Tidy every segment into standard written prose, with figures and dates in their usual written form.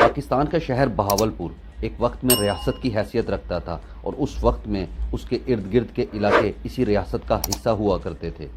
پاکستان کا شہر بہاولپور ایک وقت میں ریاست کی حیثیت رکھتا تھا اور اس وقت میں اس کے ارد گرد کے علاقے اسی ریاست کا حصہ ہوا کرتے تھے۔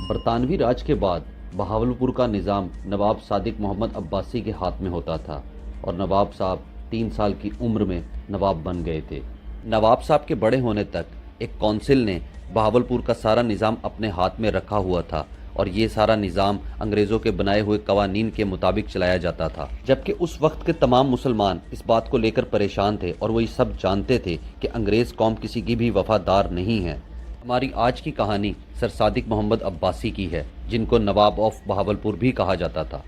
برطانوی راج کے بعد بہاولپور کا نظام نواب صادق محمد عباسی کے ہاتھ میں ہوتا تھا اور نواب صاحب 3 سال کی عمر میں نواب بن گئے تھے۔ نواب صاحب کے بڑے ہونے تک ایک کونسل نے بہاولپور کا سارا نظام اپنے ہاتھ میں رکھا ہوا تھا اور یہ سارا نظام انگریزوں کے بنائے ہوئے قوانین کے مطابق چلایا جاتا تھا، جبکہ اس وقت کے تمام مسلمان اس بات کو لے کر پریشان تھے اور وہ یہ سب جانتے تھے کہ انگریز قوم کسی کی بھی وفادار نہیں ہے۔ ہماری آج کی کہانی سر صادق محمد عباسی کی ہے، جن کو نواب آف بہاولپور بھی کہا جاتا تھا۔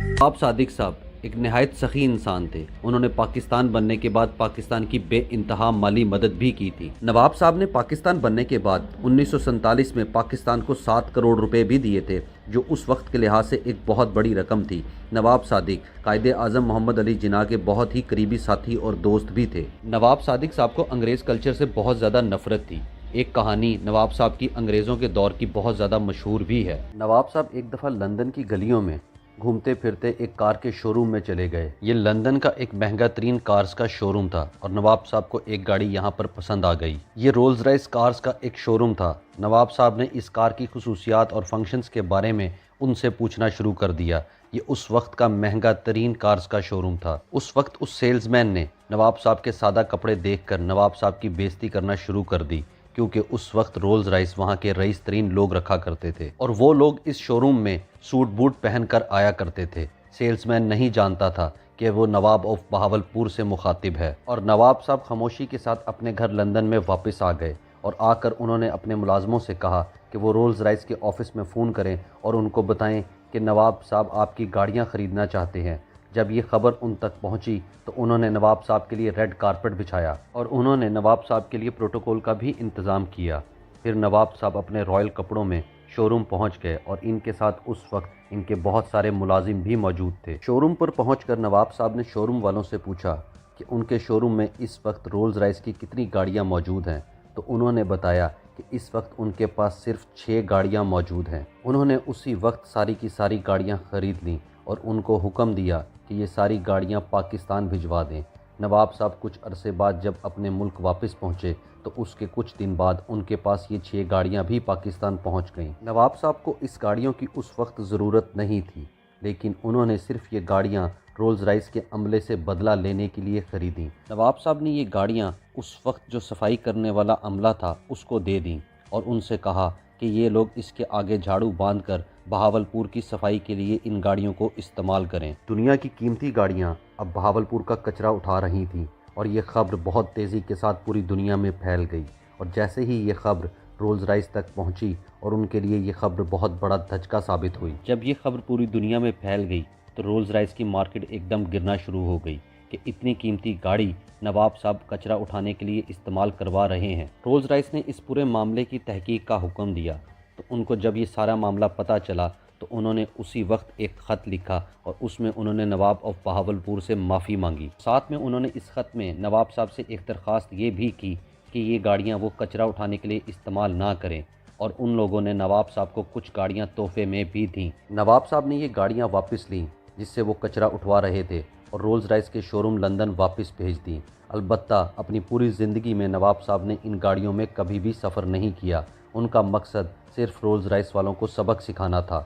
نواب صادق صاحب ایک نہایت سخی انسان تھے۔ انہوں نے پاکستان بننے کے بعد پاکستان کی بے انتہا مالی مدد بھی کی تھی۔ نواب صاحب نے پاکستان بننے کے بعد 1947 میں پاکستان کو 7 کروڑ روپے بھی دیے تھے، جو اس وقت کے لحاظ سے ایک بہت بڑی رقم تھی۔ نواب صادق قائد اعظم محمد علی جناح کے بہت ہی قریبی ساتھی اور دوست بھی تھے۔ نواب صادق صاحب کو انگریز کلچر سے بہت زیادہ نفرت تھی۔ ایک کہانی نواب صاحب کی انگریزوں کے دور کی بہت زیادہ مشہور بھی ہے۔ نواب صاحب ایک دفعہ لندن کی گلیوں میں گھومتے پھرتے ایک کار کے شو روم میں چلے گئے۔ یہ لندن کا ایک مہنگا ترین کارز کا شو روم تھا اور نواب صاحب کو ایک گاڑی یہاں پر پسند آ گئی۔ یہ رولز رائس کارز کا ایک شو روم تھا۔ نواب صاحب نے اس کار کی خصوصیات اور فنکشنز کے بارے میں ان سے پوچھنا شروع کر دیا۔ یہ اس وقت کا مہنگا ترین کارز کا شو روم تھا۔ اس وقت اس سیلز مین نے نواب صاحب کے سادہ کپڑے دیکھ کر نواب صاحب کی بے عزتی کرنا شروع کر دی، کیونکہ اس وقت رولز رائس وہاں کے رئیس ترین لوگ رکھا کرتے تھے اور وہ لوگ اس شو روم میں سوٹ بوٹ پہن کر آیا کرتے تھے۔ سیلز مین نہیں جانتا تھا کہ وہ نواب آف بہاولپور سے مخاطب ہے، اور نواب صاحب خاموشی کے ساتھ اپنے گھر لندن میں واپس آ گئے اور آ کر انہوں نے اپنے ملازموں سے کہا کہ وہ رولز رائس کے آفس میں فون کریں اور ان کو بتائیں کہ نواب صاحب آپ کی گاڑیاں خریدنا چاہتے ہیں۔ جب یہ خبر ان تک پہنچی تو انہوں نے نواب صاحب کے لیے ریڈ کارپٹ بچھایا اور انہوں نے نواب صاحب کے لیے پروٹوکول کا بھی انتظام کیا۔ پھر نواب صاحب اپنے رائل کپڑوں میں شو روم پہنچ گئے اور ان کے ساتھ اس وقت ان کے بہت سارے ملازم بھی موجود تھے۔ شو روم پر پہنچ کر نواب صاحب نے شو روم والوں سے پوچھا کہ ان کے شو روم میں اس وقت رولز رائس کی کتنی گاڑیاں موجود ہیں، تو انہوں نے بتایا کہ اس وقت ان کے پاس صرف 6 گاڑیاں موجود ہیں۔ انہوں نے اسی وقت ساری کی ساری گاڑیاں خرید لیں اور ان کو حکم دیا کہ یہ ساری گاڑیاں پاکستان بھجوا دیں۔ نواب صاحب کچھ عرصے بعد جب اپنے ملک واپس پہنچے تو اس کے کچھ دن بعد ان کے پاس یہ 6 گاڑیاں بھی پاکستان پہنچ گئیں۔ نواب صاحب کو اس گاڑیوں کی اس وقت ضرورت نہیں تھی، لیکن انہوں نے صرف یہ گاڑیاں رولز رائس کے عملے سے بدلہ لینے کے لیے خریدیں۔ نواب صاحب نے یہ گاڑیاں اس وقت جو صفائی کرنے والا عملہ تھا اس کو دے دیں اور ان سے کہا کہ یہ لوگ اس کے آگے جھاڑو باندھ کر بہاولپور کی صفائی کے لیے ان گاڑیوں کو استعمال کریں۔ دنیا کی قیمتی گاڑیاں اب بہاولپور کا کچرا اٹھا رہی تھیں اور یہ خبر بہت تیزی کے ساتھ پوری دنیا میں پھیل گئی، اور جیسے ہی یہ خبر رولز رائس تک پہنچی اور ان کے لیے یہ خبر بہت بڑا دھچکا ثابت ہوئی۔ جب یہ خبر پوری دنیا میں پھیل گئی تو رولز رائس کی مارکیٹ ایک دم گرنا شروع ہو گئی کہ اتنی قیمتی گاڑی نواب صاحب کچرا اٹھانے کے لیے استعمال کروا رہے ہیں۔ رولز رائس نے اس پورے معاملے کی تحقیق کا حکم دیا، تو ان کو جب یہ سارا معاملہ پتہ چلا تو انہوں نے اسی وقت ایک خط لکھا اور اس میں انہوں نے نواب آف بہاولپور سے معافی مانگی۔ ساتھ میں انہوں نے اس خط میں نواب صاحب سے ایک درخواست یہ بھی کی کہ یہ گاڑیاں وہ کچرا اٹھانے کے لیے استعمال نہ کریں، اور ان لوگوں نے نواب صاحب کو کچھ گاڑیاں تحفے میں بھی دیں۔ نواب صاحب نے یہ گاڑیاں واپس لیں جس سے وہ کچرا اٹھوا رہے تھے اور رولز رائس کے شو روم لندن واپس بھیج دیں۔ البتہ اپنی پوری زندگی میں نواب صاحب نے ان گاڑیوں میں کبھی بھی سفر نہیں کیا۔ ان کا مقصد صرف رولز رائس والوں کو سبق سکھانا تھا۔